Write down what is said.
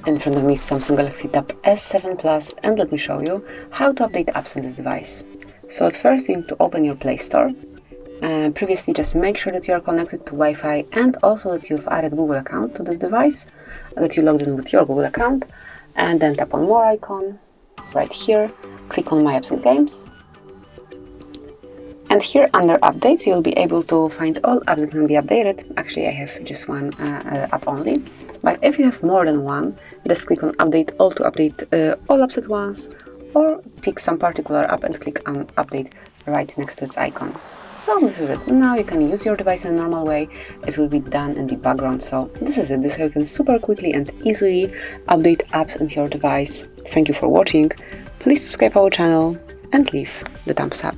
In front of me is Samsung Galaxy Tab S7 Plus, and let me show you how to update apps on this device. So at first you need to open your Play Store. Previously just make sure that you are connected to Wi-Fi and also that you've added Google account to this device, that you logged in with your Google account, and then tap on More icon right here, click on My Apps and Games. And here under Updates, you'll be able to find all apps that can be updated. Actually, I have just one app only. But if you have more than one, just click on Update All to update all apps at once, or pick some particular app and click on Update right next to its icon. So this is it. Now you can use your device in a normal way. It will be done in the background. So this is it. This is how you can super quickly and easily update apps on your device. Thank you for watching. Please subscribe our channel and leave the thumbs up.